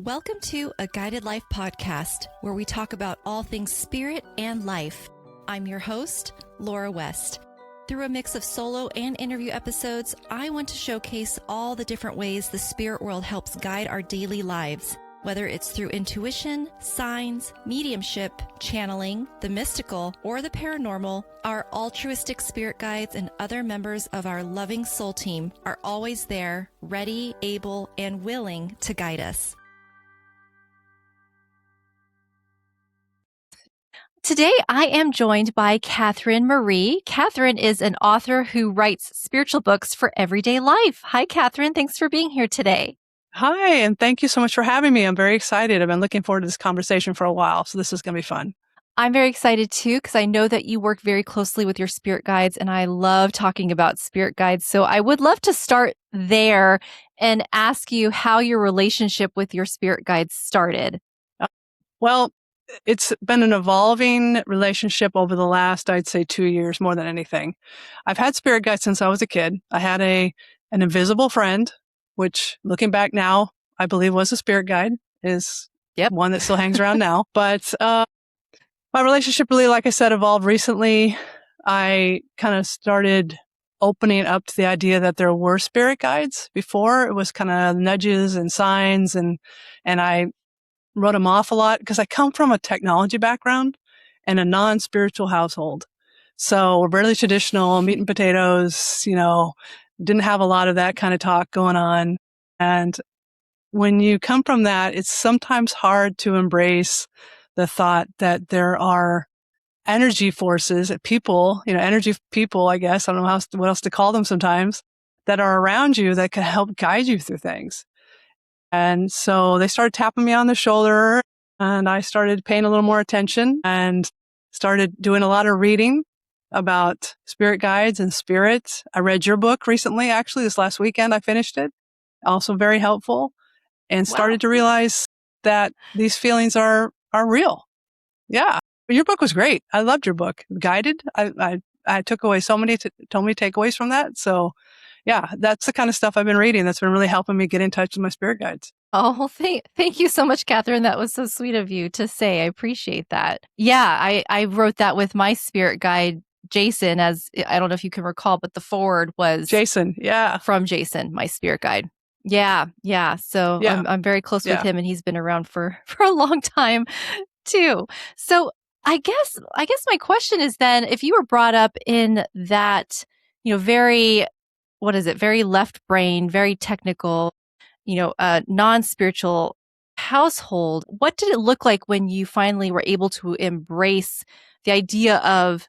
Welcome to A Guided Life podcast, where we talk about all things spirit and life. I'm your host, Laura West. Through a mix of solo and interview episodes, I want to showcase all the different ways the spirit world helps guide our daily lives. Whether it's through intuition, signs, mediumship, channeling, the mystical, or the paranormal, our altruistic spirit guides and other members of our loving soul team are always there, ready, able, and willing to guide us. Today, I am joined by Katherine Marie. Katherine is an author who writes spiritual books for everyday life. Hi, Katherine. Thanks for being here today. Hi, and thank you so much for having me. I'm very excited. I've been looking forward to this conversation for a while, so this is going to be fun. I'm very excited too, because I know that you work very closely with your spirit guides, and I love talking about spirit guides. So I would love to start there and ask you how your relationship with your spirit guides started. Well, it's been an evolving relationship over the last, I'd say, 2 years more than anything. I've had spirit guides since I was a kid. I had an invisible friend, which looking back now, I believe was a spirit guide, is one that still hangs around now. But my relationship really, like I said, evolved recently. I kind of started opening up to the idea that there were spirit guides. Before, it was kind of nudges and signs, and I wrote them off a lot because I come from a technology background and a non-spiritual household. So we're really traditional, meat and potatoes, didn't have a lot of that kind of talk going on. And when you come from that, it's sometimes hard to embrace the thought that there are energy forces, energy people, I guess, I don't know what else to call them sometimes, that are around you that can help guide you through things. And so they started tapping me on the shoulder, and I started paying a little more attention and started doing a lot of reading about spirit guides and spirits. I read your book recently, actually, this last weekend. I finished it. Also very helpful, and started to realize that these feelings are real. Yeah. Your book was great. I loved your book. Guided. I took away so many takeaways from that. So yeah, that's the kind of stuff I've been reading that's been really helping me get in touch with my spirit guides. Oh, thank you so much, Katherine. That was so sweet of you to say. I appreciate that. Yeah, I wrote that with my spirit guide, Jason, as I don't know if you can recall, but the forward was Jason. Yeah. From Jason, my spirit guide. Yeah. So yeah. I'm very close with him, and he's been around for a long time too. So I guess my question is then, if you were brought up in that, very left brain, very technical, non-spiritual household, what did it look like when you finally were able to embrace the idea of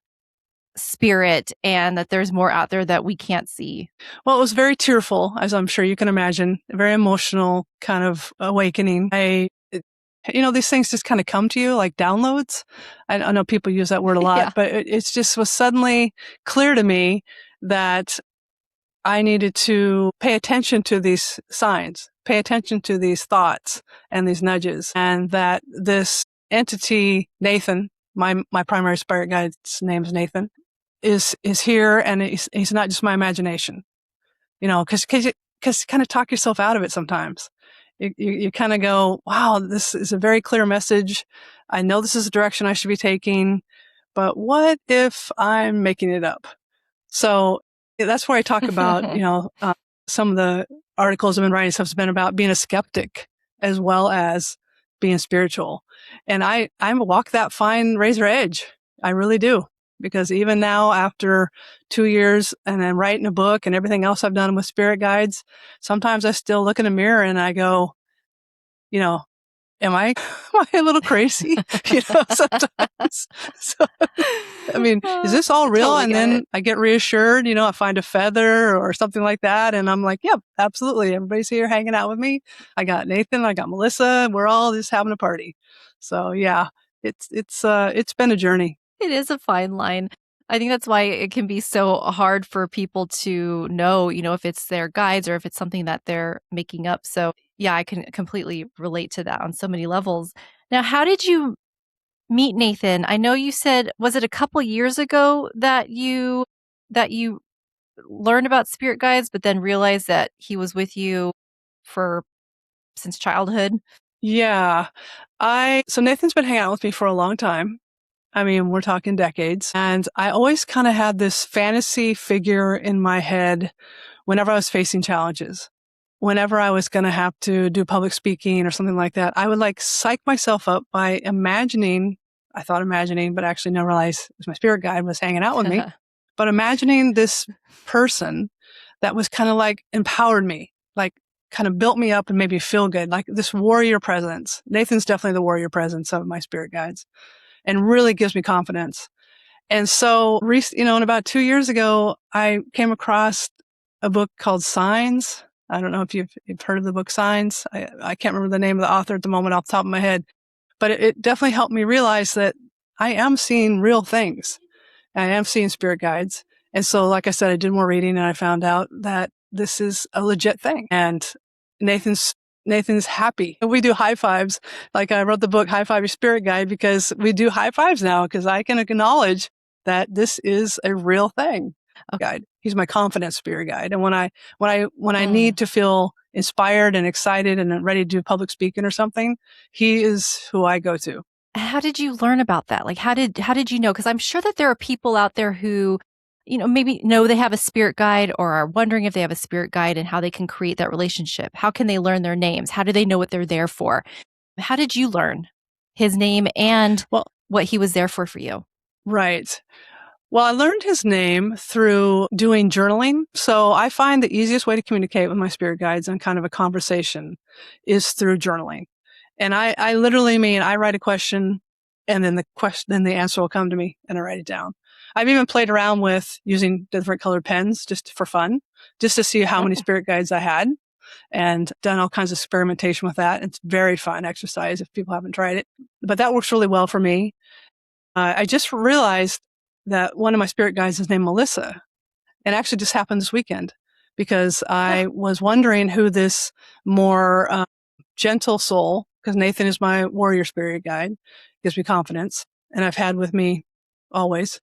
spirit and that there's more out there that we can't see? Well, it was very tearful, as I'm sure you can imagine, a very emotional kind of awakening. These things just kind of come to you like downloads. I know people use that word a lot, but it just was suddenly clear to me that I needed to pay attention to these signs, pay attention to these thoughts and these nudges, and that this entity, Nathan, my primary spirit guide's name is Nathan, is here, and he's not just my imagination, because you kind of talk yourself out of it sometimes. You kind of go, wow, this is a very clear message. I know this is the direction I should be taking, but what if I'm making it up? So that's where I talk about, some of the articles I've been writing stuff has been about being a skeptic as well as being spiritual. And I walk that fine razor edge. I really do. Because even now, after 2 years and then writing a book and everything else I've done with spirit guides, sometimes I still look in a mirror and I go, am I a little crazy? Sometimes. So, I mean, is this all real? Totally. And then I get reassured, I find a feather or something like that. And I'm like, yep, absolutely. Everybody's here hanging out with me. I got Nathan, I got Melissa. We're all just having a party. So yeah, it's been a journey. It is a fine line. I think that's why it can be so hard for people to know, if it's their guides or if it's something that they're making up. So yeah, I can completely relate to that on so many levels. Now, how did you meet Nathan? I know you said, was it a couple years ago that you learned about spirit guides, but then realized that he was with you since childhood? Yeah. So Nathan's been hanging out with me for a long time. I mean, we're talking decades. And I always kind of had this fantasy figure in my head whenever I was facing challenges. Whenever I was going to have to do public speaking or something like that, I would like psych myself up by imagining, but actually never realized it was my spirit guide was hanging out with me, but imagining this person that was kind of like empowered me, like kind of built me up and made me feel good, like this warrior presence. Nathan's definitely the warrior presence of my spirit guides and really gives me confidence. And so, and about 2 years ago, I came across a book called Signs. I don't know if you've heard of the book Signs. I can't remember the name of the author at the moment off the top of my head, but it definitely helped me realize that I am seeing real things. I am seeing spirit guides. And so, like I said, I did more reading and I found out that this is a legit thing. And Nathan's happy. We do high fives. Like I wrote the book High Five Your Spirit Guide because we do high fives now because I can acknowledge that this is a real thing. Guide. He's my confidence spirit guide. And when I need to feel inspired and excited and ready to do public speaking or something, he is who I go to. How did you learn about that? Like, how did you know? Because I'm sure that there are people out there who, maybe know they have a spirit guide or are wondering if they have a spirit guide and how they can create that relationship. How can they learn their names? How do they know what they're there for? How did you learn his name and what he was there for you? Right. Well, I learned his name through doing journaling. So I find the easiest way to communicate with my spirit guides on kind of a conversation is through journaling. And I literally mean I write a question and then the answer will come to me and I write it down. I've even played around with using different colored pens just for fun, just to see how many spirit guides I had and done all kinds of experimentation with that. It's very fun exercise if people haven't tried it, but that works really well for me. I just realized that one of my spirit guides is named Melissa. And actually just happened this weekend because I was wondering who this more gentle soul, because Nathan is my warrior spirit guide, gives me confidence, and I've had with me always.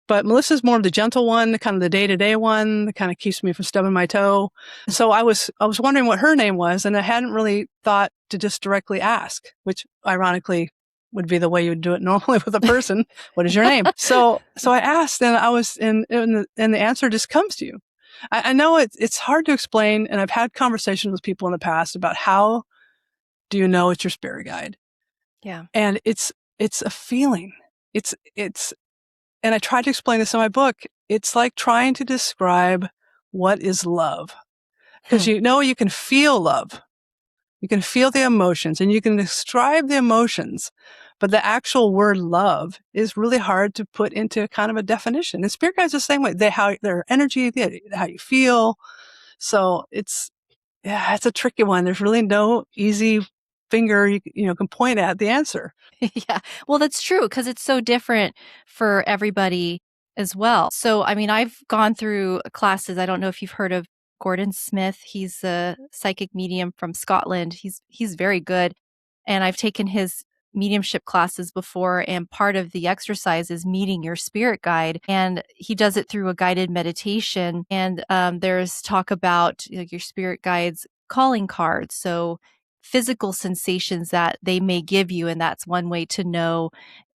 But Melissa's more of the gentle one, the kind of the day-to-day one that kind of keeps me from stubbing my toe. So I was wondering what her name was, and I hadn't really thought to just directly ask, which ironically would be the way you would do it normally with a person. What is your name? So I asked, and and the answer just comes to you. I know it's hard to explain, and I've had conversations with people in the past about how do you know it's your spirit guide? Yeah. And it's a feeling. And I tried to explain this in my book. It's like trying to describe what is love. Because you can feel love. You can feel the emotions and you can describe the emotions, but the actual word love is really hard to put into kind of a definition. And spirit guides are the same way. Their energy, how you feel. So it's a tricky one. There's really no easy finger you can point at the answer. Yeah. Well, that's true because it's so different for everybody as well. So, I mean, I've gone through classes. I don't know if you've heard of Gordon Smith. He's a psychic medium from Scotland. He's very good. And I've taken his mediumship classes before, and part of the exercise is meeting your spirit guide. And he does it through a guided meditation. And there's talk about your spirit guides calling cards. So physical sensations that they may give you, and that's one way to know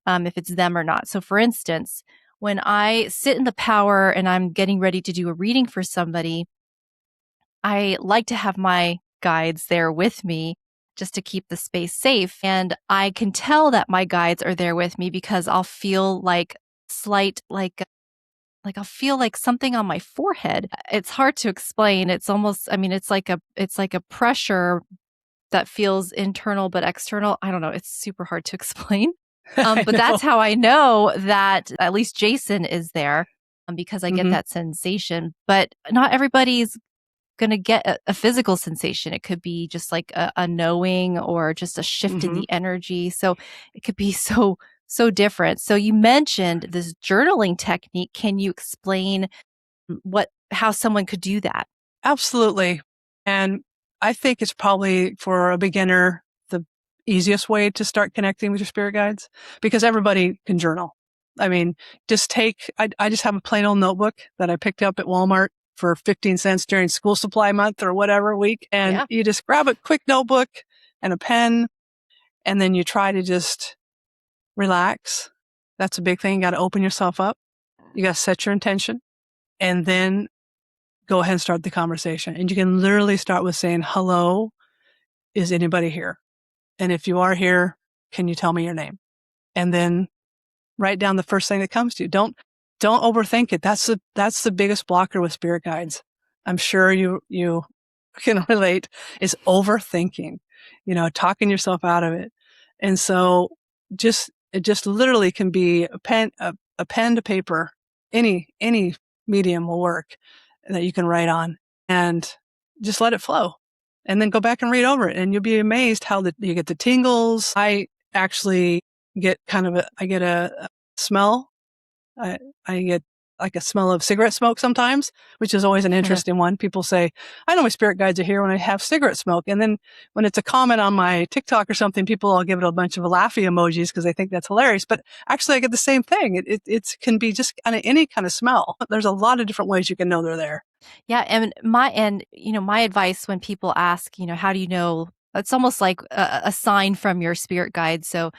if it's them or not. So for instance, when I sit in the power and I'm getting ready to do a reading for somebody, I like to have my guides there with me just to keep the space safe. And I can tell that my guides are there with me because I'll feel like I'll feel like something on my forehead. It's hard to explain. It's almost, it's like a pressure that feels internal but external. I don't know. It's super hard to explain. But that's how I know that at least Jason is there because I get that sensation. But not everybody's going to get a physical sensation. It could be just like a knowing or just a shift in the energy. So it could be so different. So you mentioned this journaling technique. Can you explain how someone could do that? Absolutely. And I think it's probably for a beginner, the easiest way to start connecting with your spirit guides because everybody can journal. I mean, I just have a plain old notebook that I picked up at Walmart for 15 cents during school supply month or whatever week. And you just grab a quick notebook and a pen And then you try to just relax. That's a big thing. You got to open yourself up. You got to set your intention and then go ahead and start the conversation. And you can literally start with saying, hello, is anybody here? And if you are here, can you tell me your name? And then write down the first thing that comes to you. Don't overthink it. That's the biggest blocker with spirit guides. I'm sure you can relate, is overthinking, talking yourself out of it. And so it just literally can be a pen to paper, any medium will work that you can write on, and just let it flow. And then go back and read over it, and you'll be amazed how you get the tingles. I actually get I get a smell. I get like a smell of cigarette smoke sometimes, which is always an interesting one. People say, I know my spirit guides are here when I have cigarette smoke. And then when it's a comment on my TikTok or something, people all give it a bunch of laughy emojis because they think that's hilarious. But actually I get the same thing. It can be just any kind of smell. There's a lot of different ways you can know they're there. Yeah. And my advice when people ask, how do you know, it's almost like a sign from your spirit guide. So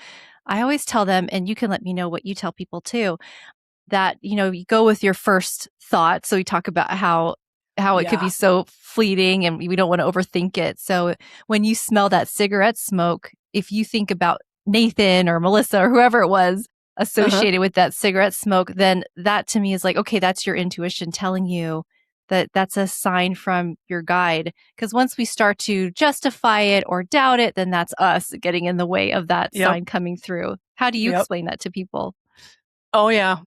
I always tell them, and you can let me know what you tell people too, that, you go with your first thought. So we talk about how it could be so fleeting and we don't want to overthink it. So when you smell that cigarette smoke, if you think about Nathan or Melissa or whoever it was associated with that cigarette smoke, then that to me is like, okay, that's your intuition telling you that that's a sign from your guide. Because once we start to justify it or doubt it, then that's us getting in the way of that sign coming through. How do you explain that to people? Oh, yeah.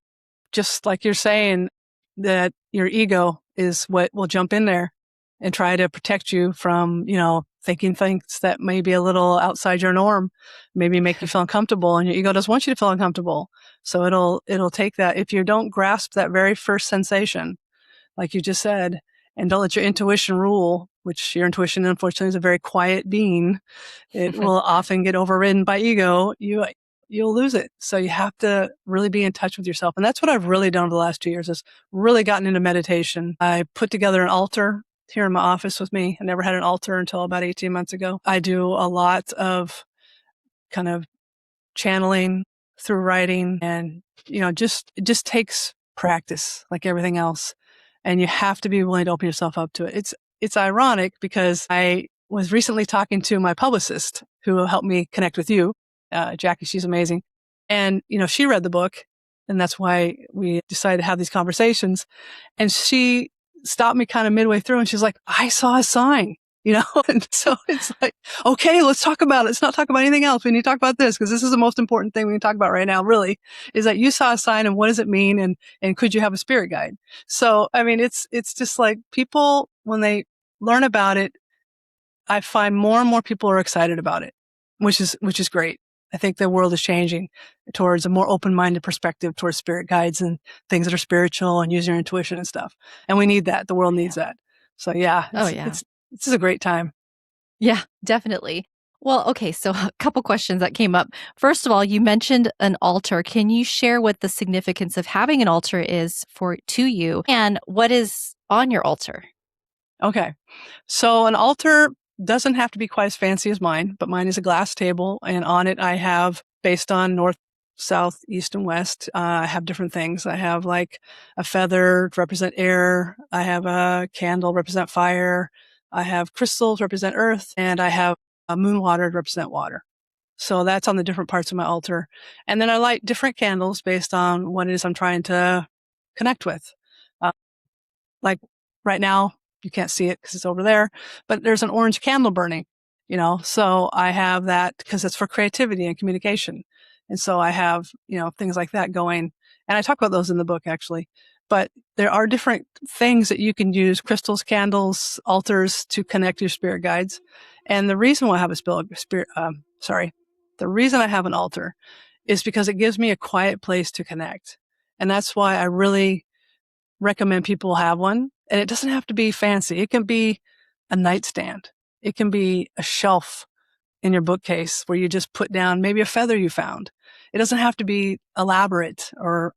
Just like you're saying, that your ego is what will jump in there and try to protect you from, thinking things that may be a little outside your norm, maybe make you feel uncomfortable, and your ego doesn't want you to feel uncomfortable. So it'll take that. If you don't grasp that very first sensation, like you just said, and don't let your intuition rule, which your intuition, unfortunately, is a very quiet being, it will often get overridden by ego. You'll lose it. So you have to really be in touch with yourself. And that's what I've really done over the last 2 years, is really gotten into meditation. I put together an altar here in my office with me. I never had an altar until about 18 months ago. I do a lot of kind of channeling through writing, and, it just takes practice like everything else. And you have to be willing to open yourself up to it. It's ironic because I was recently talking to my publicist who helped me connect with you. Jackie, she's amazing. And, she read the book, and that's why we decided to have these conversations. And she stopped me kind of midway through, and she's like, I saw a sign, and so it's like, okay, let's talk about it. Let's not talk about anything else. We need to talk about this, because this is the most important thing we can talk about right now, really, is that you saw a sign, and what does it mean? And could you have a spirit guide? So, I mean, it's just like people, when they learn about it, I find more and more people are excited about it, which is great. I think the world is changing towards a more open-minded perspective towards spirit guides and things that are spiritual and using your intuition and stuff. And we need that. The world needs that. So this is a great time. Yeah, definitely. Well, okay. So a couple questions that came up. First of all, you mentioned an altar. Can you share what the significance of having an altar is to you, and what is on your altar? Okay. So an altar doesn't have to be quite as fancy as mine, but mine is a glass table, and on it I have, based on north, south, east, and west, I have different things. I have like a feather to represent air. I have a candle represent fire. I have crystals represent earth, and I have a moon water to represent water. So that's on the different parts of my altar. And then I light different candles based on what it is I'm trying to connect with. Like right now, you can't see it because it's over there, but there's an orange candle burning, so I have that because it's for creativity and communication. And so I have, things like that going, and I talk about those in the book actually, but there are different things that you can use: crystals, candles, altars, to connect your spirit guides. And the reason why I have the reason I have an altar is because it gives me a quiet place to connect. And that's why I really recommend people have one. And it doesn't have to be fancy. It can be a nightstand. It can be a shelf in your bookcase where you just put down maybe a feather you found. It doesn't have to be elaborate or,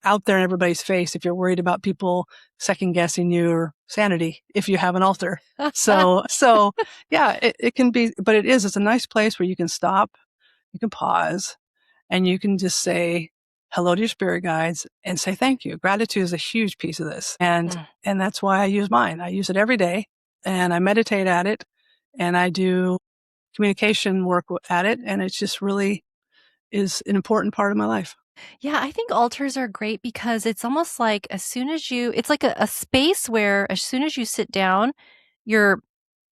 out there in everybody's face if you're worried about people second guessing your sanity if you have an altar. So yeah, it can be, but it's a nice place where you can stop you can pause, and you can just say hello to your spirit guides and say thank you. Gratitude is a huge piece of this. And that's why I use mine. I use it every day, and I meditate at it, and I do communication work at it. And it just really is an important part of my life. Yeah, I think altars are great because it's almost like it's like a space where as soon as you sit down, your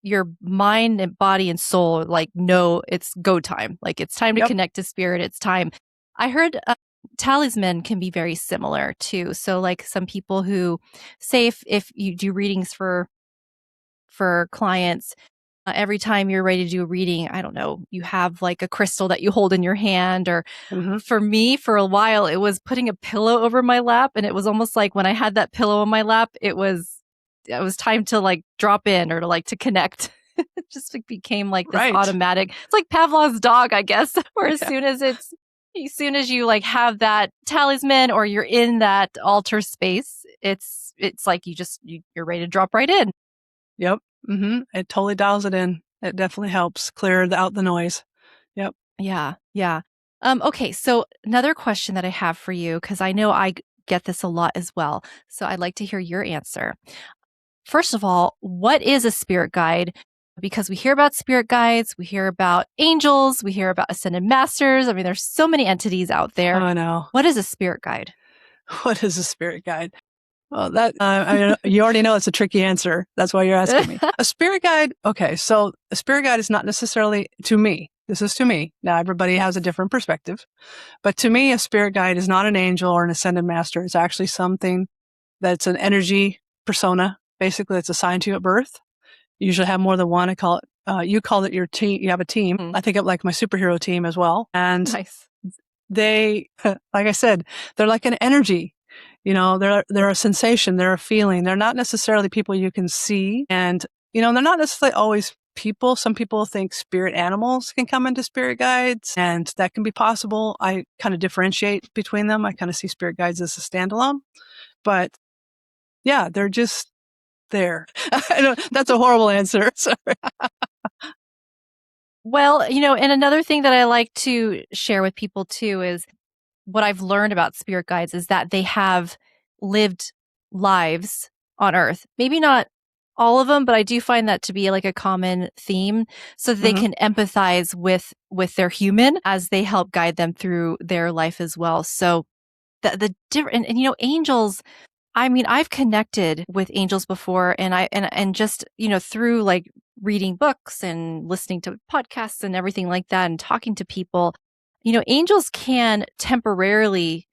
your mind and body and soul are like, no, it's go time. Like it's time to Yep. connect to spirit. It's time. I heard talisman can be very similar too. So like some people who say if you do readings for clients, every time you're ready to do a reading, I don't know, you have like a crystal that you hold in your hand. Or for me, for a while, it was putting a pillow over my lap. And it was almost like when I had that pillow on my lap, it was time to like drop in or to connect. It just like became like this automatic. It's like Pavlov's dog, I guess, where as soon as you like have that talisman or you're in that altar space, it's like you're ready to drop right in. Yep. It totally dials it in. It definitely helps clear out the noise. Yep. Yeah. Yeah. Okay. So another question that I have for you, because I know I get this a lot as well. So I'd like to hear your answer. First of all, what is a spirit guide? Because we hear about spirit guides, we hear about angels, we hear about ascended masters. I mean, there's so many entities out there. I know. What is a spirit guide? What is a spirit guide? Well, that I mean, you already know it's a tricky answer. That's why you're asking me. A spirit guide. Okay, so a spirit guide is not necessarily to me. This is to me. Now, everybody has a different perspective, but to me, a spirit guide is not an angel or an ascended master. It's actually something that's an energy persona. Basically, it's assigned to you at birth. You usually have more than one. I call it. You call it your team. You have a team. I think of like my superhero team as well. And nice. They, like I said, they're like an energy. They're a sensation. They're a feeling. They're not necessarily people you can see. And, they're not necessarily always people. Some people think spirit animals can come into spirit guides, and that can be possible. I kind of differentiate between them. I kind of see spirit guides as a standalone. But yeah, they're just there. I know, that's a horrible answer. Sorry. Well, and another thing that I like to share with people too is what I've learned about spirit guides is that they have lived lives on Earth. Maybe not all of them, but I do find that to be like a common theme, so that they can empathize with their human as they help guide them through their life as well. So the different and angels. I mean, I've connected with angels before, and and just through like reading books and listening to podcasts and everything like that, and talking to people. Angels can temporarily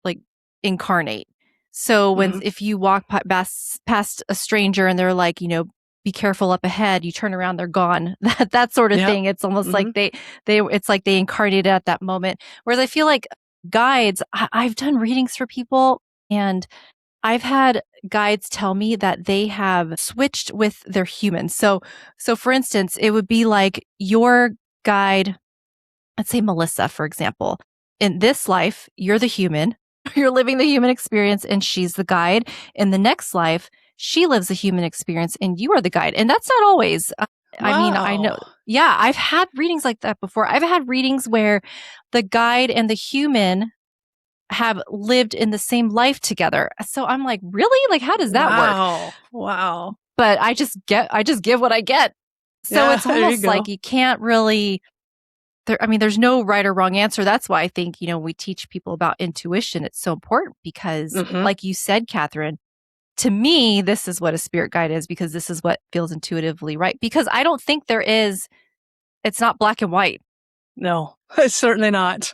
like incarnate. So if you walk past a stranger and they're like, be careful up ahead, you turn around, they're gone. That sort of thing. It's almost like it's like they incarnated at that moment. Whereas I feel like guides, I've done readings for people, and I've had guides tell me that they have switched with their humans. So for instance, it would be like your guide, let's say Melissa, for example. In this life, you're the human, you're living the human experience, and she's the guide. In the next life, she lives the human experience and you are the guide. And that's not always. I mean, I know. Yeah, I've had readings like that before. I've had readings where the guide and the human have lived in the same life together. So I'm like, really? Like, how does that work? Wow. But I just give what I get. So it's almost like you can't really, there's no right or wrong answer. That's why I think, we teach people about intuition. It's so important because like you said, Katherine, to me, this is what a spirit guide is, because this is what feels intuitively right. Because I don't think it's not black and white. No, it's certainly not.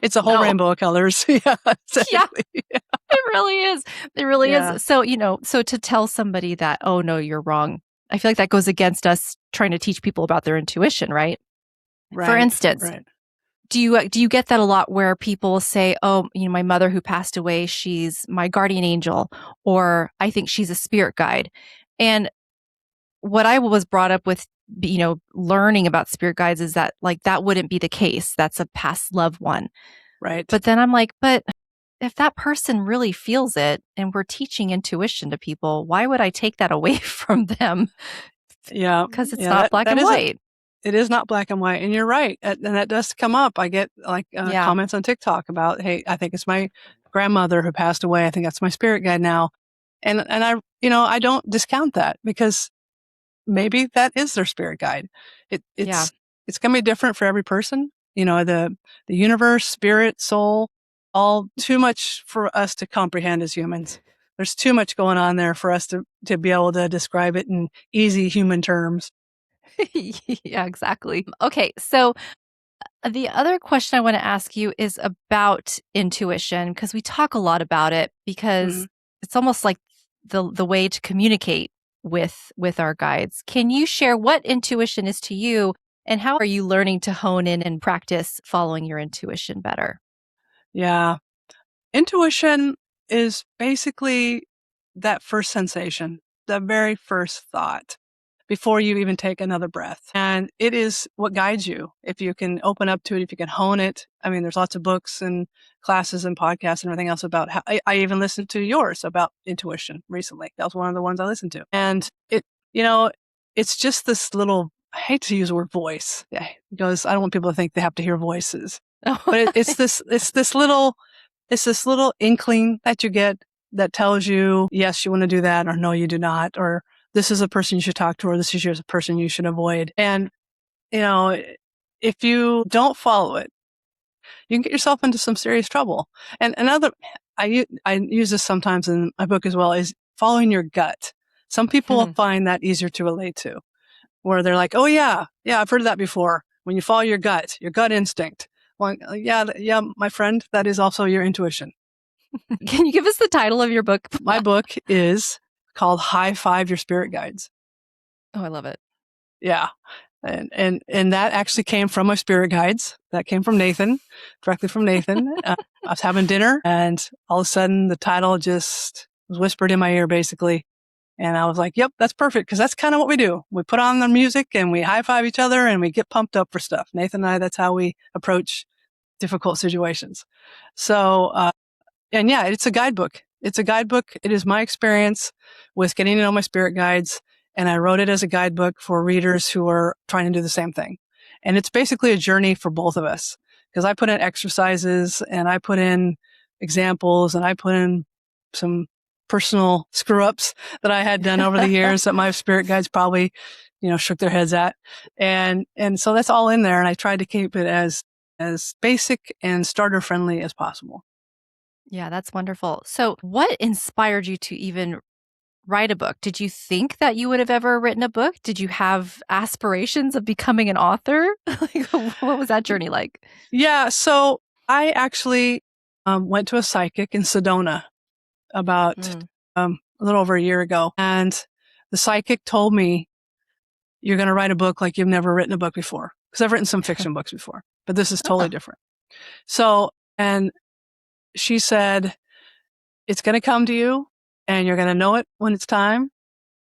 It's a whole rainbow of colors. Yeah, exactly. Yeah, it really is. It really is. So, so to tell somebody that, oh, no, you're wrong, I feel like that goes against us trying to teach people about their intuition, right? For instance, do you get that a lot where people say, oh, my mother who passed away, she's my guardian angel, or I think she's a spirit guide. And what I was brought up with, learning about spirit guides is that like that wouldn't be the case. That's a past loved one. Right. But then I'm like, but if that person really feels it and we're teaching intuition to people, why would I take that away from them? Yeah. Because it's not black and white. it is not black and white. And you're right. And that does come up. I get comments on TikTok about, hey, I think it's my grandmother who passed away. I think that's my spirit guide now. And I don't discount that, because maybe that is their spirit guide. It's going to be different for every person. The universe, spirit, soul, all too much for us to comprehend as humans. There's too much going on there for us to be able to describe it in easy human terms. Yeah, exactly. Okay. So the other question I want to ask you is about intuition, because we talk a lot about it, because it's almost like the way to communicate with our guides. Can you share what intuition is to you, and how are you learning to hone in and practice following your intuition better? Yeah. Intuition is basically that first sensation, the very first thought before you even take another breath. And it is what guides you. If you can open up to it, if you can hone it. I mean, there's lots of books and classes and podcasts and everything else about how I even listened to yours about intuition recently. That was one of the ones I listened to. And it's just this little, I hate to use the word voice, because I don't want people to think they have to hear voices. But it's this little inkling that you get that tells you, yes, you want to do that, or no, you do not, or this is a person you should talk to, or this is a person you should avoid. And, if you don't follow it, you can get yourself into some serious trouble. And another, I use this sometimes in my book as well, is following your gut. Some people find that easier to relate to, where they're like, oh yeah, I've heard of that before. When you follow your gut instinct. Well, yeah, my friend, that is also your intuition. Can you give us the title of your book? My book is called High Five Your Spirit Guides. Oh, I love it. Yeah. And that actually came from my spirit guides. That came from Nathan, directly from Nathan. I was having dinner, and all of a sudden the title just was whispered in my ear, basically. And I was like, yep, that's perfect, because that's kind of what we do. We put on the music and we high five each other and we get pumped up for stuff. Nathan and I, that's how we approach difficult situations. So, and yeah, it's a guidebook. It's a guidebook. It is my experience with getting to know my spirit guides. And I wrote it as a guidebook for readers who are trying to do the same thing. And it's basically a journey for both of us, because I put in exercises and I put in examples and I put in some personal screw ups that I had done over the years that my spirit guides probably, shook their heads at. And so that's all in there. And I tried to keep it as basic and starter friendly as possible. Yeah, that's wonderful. So what inspired you to even write a book? Did you think that you would have ever written a book? Did you have aspirations of becoming an author? What was that journey like? Yeah. So I actually went to a psychic in Sedona about a little over a year ago. And the psychic told me, you're going to write a book like you've never written a book before. Because I've written some fiction books before, but this is totally different. So, and she said, it's going to come to you and you're going to know it when it's time.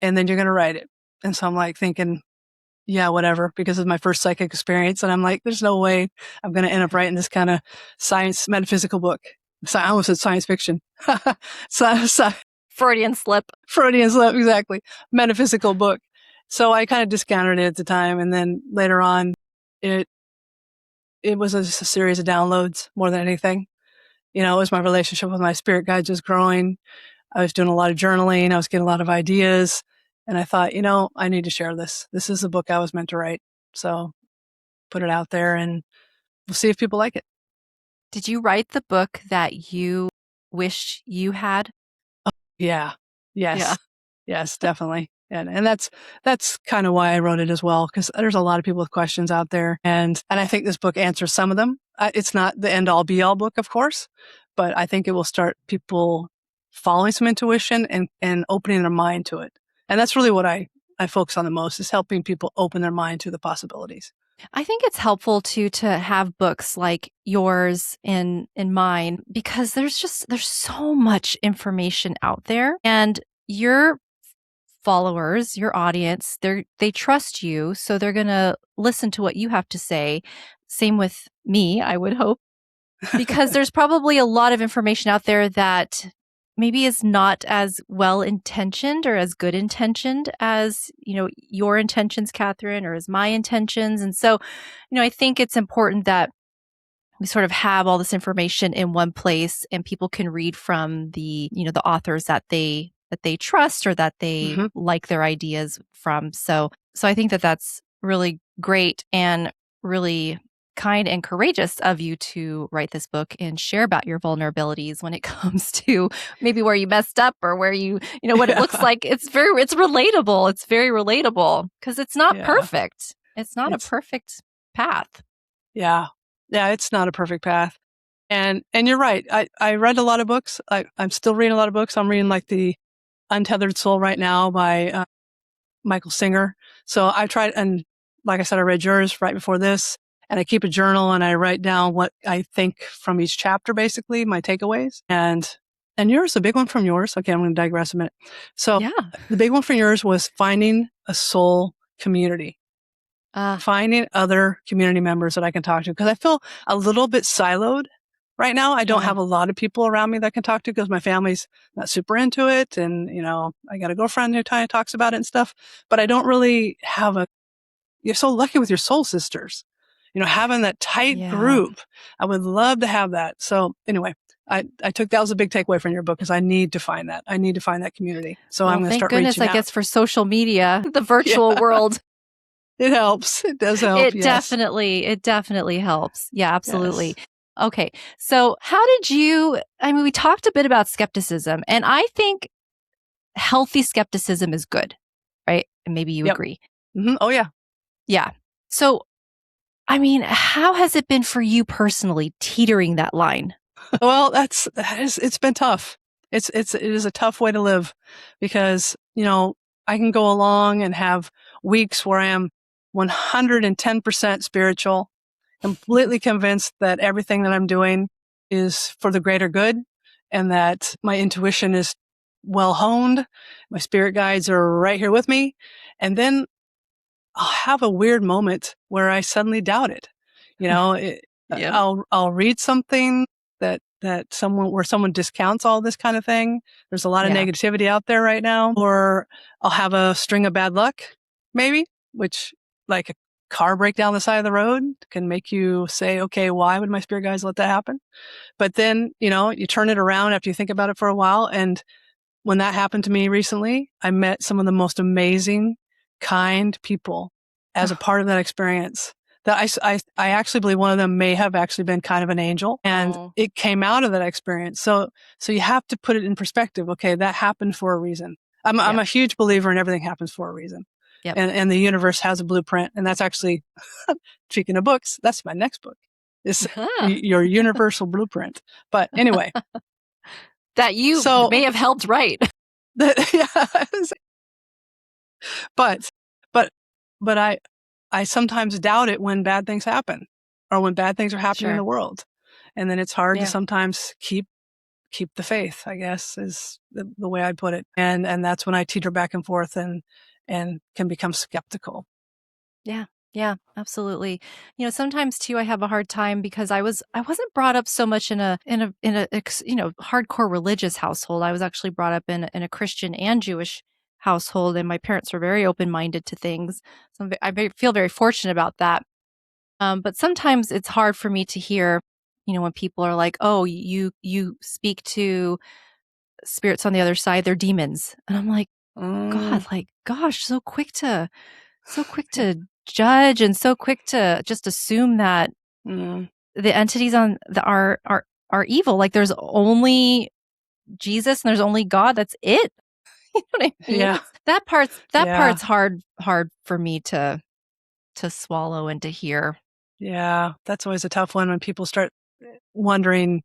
And then you're going to write it. And so I'm like thinking, yeah, whatever, because it's my first psychic experience. And I'm like, there's no way I'm going to end up writing this kind of science metaphysical book. So I almost said science fiction. Freudian slip. Exactly. Metaphysical book. So I kind of discounted it at the time. And then later on, it was a series of downloads more than anything. It was my relationship with my spirit guides was growing. I was doing a lot of journaling. I was getting a lot of ideas. And I thought, I need to share this. This is the book I was meant to write. So put it out there and we'll see if people like it. Did you write the book that you wish you had? Oh, yeah. Yes. Yeah. Yes, definitely. And that's kind of why I wrote it as well, because there's a lot of people with questions out there. And I think this book answers some of them. It's not the end all be all book, of course, but I think it will start people following some intuition and opening their mind to it. And that's really what I focus on the most, is helping people open their mind to the possibilities. I think it's helpful to have books like yours and mine, because there's so much information out there, and your followers, your audience, they trust you, so they're going to listen to what you have to say. Same with me, I would hope, because there's probably a lot of information out there that maybe is not as well intentioned or as good intentioned as, your intentions, Katherine, or as my intentions. And so, I think it's important that we sort of have all this information in one place and people can read from the authors that they trust or that they Mm-hmm. like their ideas from. So I think that that's really great and really kind and courageous of you to write this book and share about your vulnerabilities when it comes to maybe where you messed up or where what it looks Yeah. like. It's relatable. It's very relatable because it's not Yeah. perfect. It's not a It's, perfect path. yeah. Yeah. It's not a perfect path. And you're right. I read a lot of books. I'm still reading a lot of books. I'm reading like The Untethered Soul right now by Michael Singer. So I tried, and like I said, I read yours right before this, and I keep a journal and I write down what I think from each chapter, basically my takeaways. And yours, the big one from yours. Okay, I'm going to digress a minute. So Yeah. the big one from yours was finding a soul community, finding other community members that I can talk to, because I feel a little bit siloed right now. I don't Yeah. have a lot of people around me that I can talk to because my family's not super into it. And, I got a girlfriend who kind of talks about it and stuff, but I don't really have you're so lucky with your soul sisters, having that tight Yeah. group. I would love to have that. So anyway, I took, that was a big takeaway from your book, because I need to find that. I need to find that community. So I'm Well, going to thank start goodness, reaching I out. guess, for social media, the virtual Yeah, world. it helps. It does help. It Yes. definitely helps. Yeah, absolutely. Yes. Okay. So we talked a bit about skepticism, and I think healthy skepticism is good, right? And maybe you Yep. agree. Mm-hmm. Oh yeah. Yeah. So, how has it been for you personally teetering that line? Well, it's been tough. It is a tough way to live, because, I can go along and have weeks where I am 110% spiritual, completely convinced that everything that I'm doing is for the greater good, and that my intuition is well honed. My spirit guides are right here with me. And then I'll have a weird moment where I suddenly doubt it. Yeah. I'll read something that someone discounts all this kind of thing. There's a lot of Yeah. negativity out there right now. Or I'll have a string of bad luck, maybe, which, like a car breakdown on the side of the road, can make you say, okay, why would my spirit guides let that happen? But then, you turn it around after you think about it for a while. And when that happened to me recently, I met some of the most amazing, kind people as a part of that experience. That I actually believe one of them may have actually been kind of an angel, and Oh. it came out of that experience. So you have to put it in perspective. Okay, that happened for a reason. I'm Yep. a huge believer in everything happens for a reason. Yep. And the universe has a blueprint. And that's actually, speaking of books, that's my next book. It's your universal blueprint. But anyway, That you so may have helped write. yeah, but but but I sometimes doubt it when bad things happen, or when bad things are happening in Sure. the world. And then it's hard to Yeah. sometimes keep the faith, I guess, is the way I'd put it. And that's when I teeter back and forth and can become skeptical. Yeah. Yeah, absolutely. Sometimes too I have a hard time because I wasn't brought up so much in a hardcore religious household. I was actually brought up in a Christian and Jewish household, and my parents were very open-minded to things. So feel very fortunate about that. But sometimes it's hard for me to hear, when people are like, "Oh, you speak to spirits on the other side, they're demons." And I'm like, Mm, God, like, gosh, so quick to judge and so quick to just assume that mm, the entities are evil. Like there's only Jesus and there's only God. That's it. You know what I mean? yeah, That part's yeah, hard for me to swallow and to hear. yeah. That's always a tough one, when people start wondering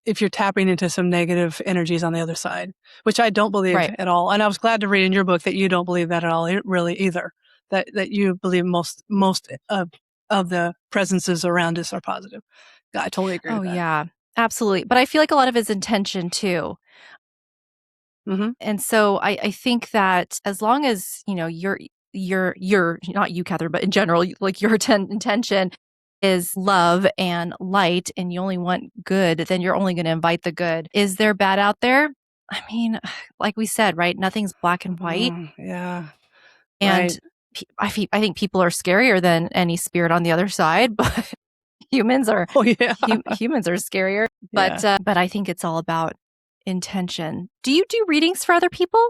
if you're tapping into some negative energies on the other side, which I don't believe Right. at all. And I was glad to read in your book that you don't believe that at all, really, either. That you believe most of the presences around us are positive. I totally agree Oh with that. yeah, absolutely. But I feel like a lot of his intention too. Hmm. And so I think that as long as, you're not you, Catherine, but in general, like your intention is love and light and you only want good, then you're only going to invite the good. Is there bad out there? I mean, like we said, right? Nothing's black and white. Yeah. And Right. I think people are scarier than any spirit on the other side, but humans are Oh, yeah. humans are scarier. Yeah. But I think it's all about intention. Do you do readings for other people?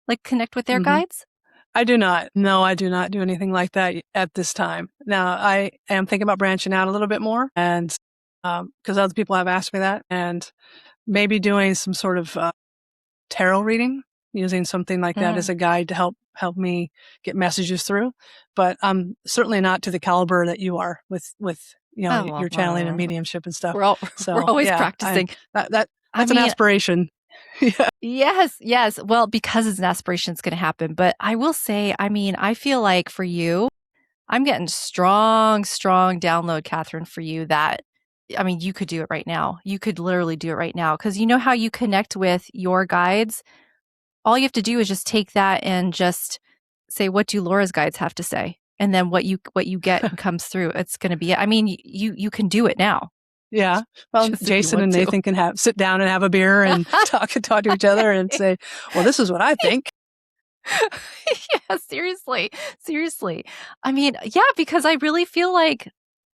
Like connect with their Mhm. guides? I do not. No, I do not do anything like that at this time. Now, I am thinking about branching out a little bit more, and because other people have asked me that, and maybe doing some sort of tarot reading, using something like that as a guide to help me get messages through. But I'm certainly not to the caliber that you are with Oh, well, your channeling and mediumship and stuff. we're So always yeah, practicing. that's I an mean, aspiration. Yeah. yes. Well, because it's an aspiration, it's going to happen. But I will say, I mean, I feel like for you, I'm getting strong download, Katherine, for you that, I mean, you could do it right now. You could literally do it right now. Because you know how you connect with your guides? All you have to do is just take that and just say, what do Laura's guides have to say? And then what you get comes through. It's going to be it. I mean, you can do it now. Yeah. Well, Just if you Jason want and to. Nathan can sit down and have a beer and talk to each other and say, well, this is what I think. Yeah, seriously. I mean, yeah, because I really feel like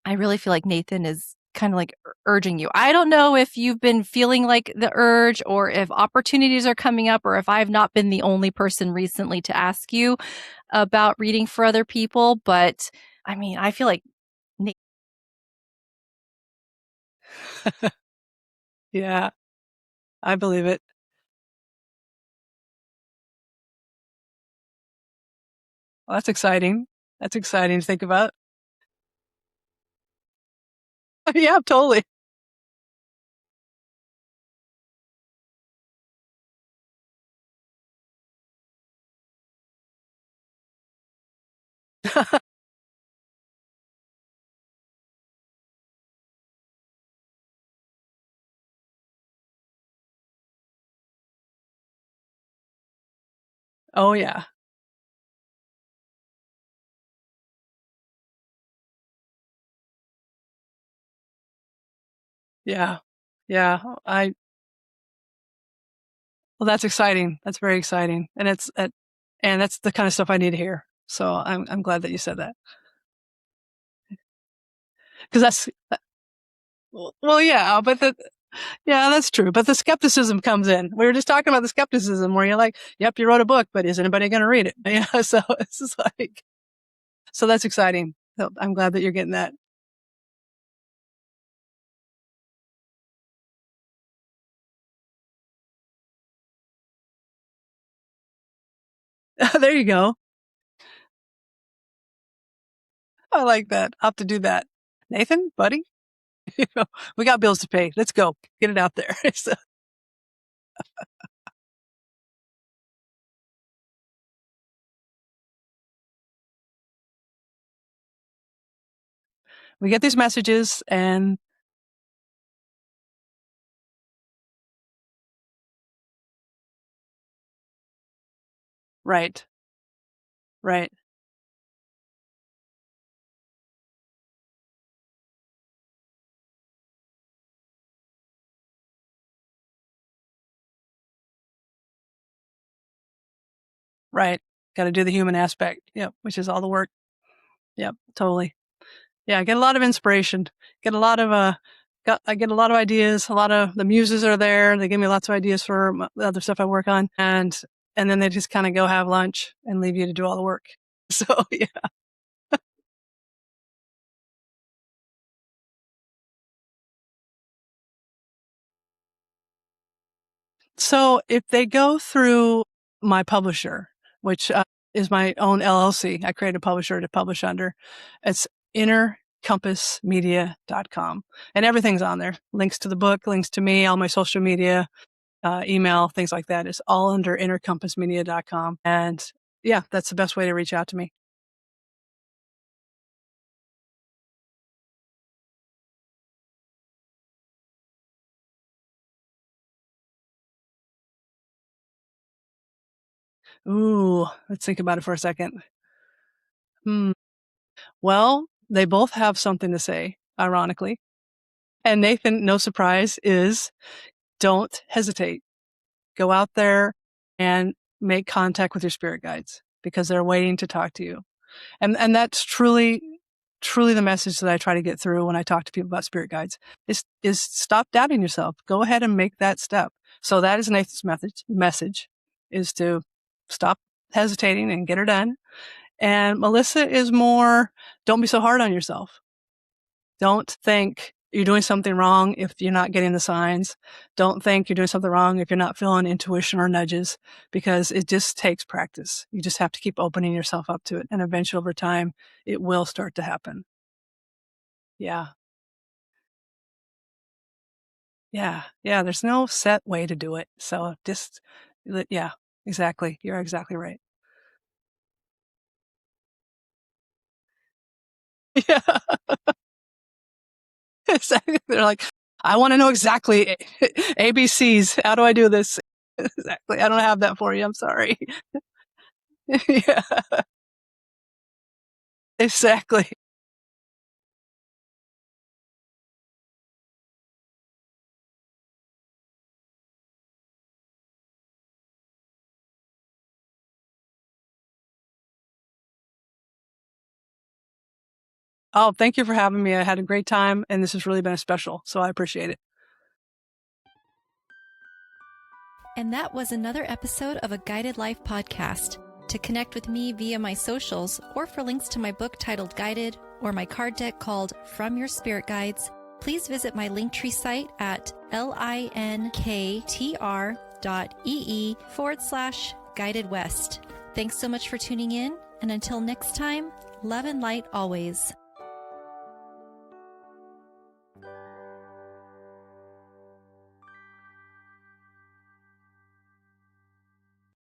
Nathan is kind of like urging you. I don't know if you've been feeling like the urge or if opportunities are coming up or if I've not been the only person recently to ask you about reading for other people, but I mean, I feel like Yeah, I believe it. Well, that's exciting. That's exciting to think about. Yeah, totally. Oh, yeah. Yeah. Yeah. Well, that's exciting. That's very exciting. And and that's the kind of stuff I need to hear. So I'm glad that you said that. Because well, yeah, yeah, that's true. But the skepticism comes in. We were just talking about the skepticism where you're like, yep, you wrote a book, but is anybody going to read it? Yeah. So it's just like, so that's exciting. So I'm glad that you're getting that. There you go. I like that. I'll have to do that. Nathan, buddy, we got bills to pay. Let's go. Get it out there. So, we get these messages and right, right, right. Got to do the human aspect. Yep. Which is all the work. Yep. Totally. Yeah. I get a lot of inspiration. Get a lot of, I get a lot of ideas. A lot of the muses are there. They give me lots of ideas for the other stuff I work on. And then they just kind of go have lunch and leave you to do all the work. So yeah. So if they go through my publisher, which is my own LLC, I created a publisher to publish under. It's innercompassmedia.com. And everything's on there. Links to the book, links to me, all my social media, email, things like that. It's all under innercompassmedia.com. And yeah, that's the best way to reach out to me. Ooh, let's think about it for a second. Hmm. Well, they both have something to say, ironically. And Nathan, no surprise, is don't hesitate. Go out there and make contact with your spirit guides because they're waiting to talk to you. And that's truly the message that I try to get through when I talk to people about spirit guides is stop doubting yourself. Go ahead and make that step. So that is Nathan's message is to stop hesitating and get her done. And Melissa is more, don't be so hard on yourself. Don't think you're doing something wrong if you're not getting the signs. Don't think you're doing something wrong if you're not feeling intuition or nudges, because it just takes practice. You just have to keep opening yourself up to it. And eventually over time, it will start to happen. Yeah. Yeah. Yeah. There's no set way to do it. So just, yeah, exactly. You're exactly right. Yeah. Exactly. They're like, I want to know exactly ABCs. How do I do this? Exactly. I don't have that for you. I'm sorry. Yeah, exactly. Oh, thank you for having me. I had a great time, and this has really been a special, so I appreciate it. And that was another episode of a Guided Life podcast. To connect with me via my socials or for links to my book titled Guided or my card deck called From Your Spirit Guides, please visit my Linktree site at linktr.ee/Guided West. Thanks so much for tuning in, and until next time, love and light always.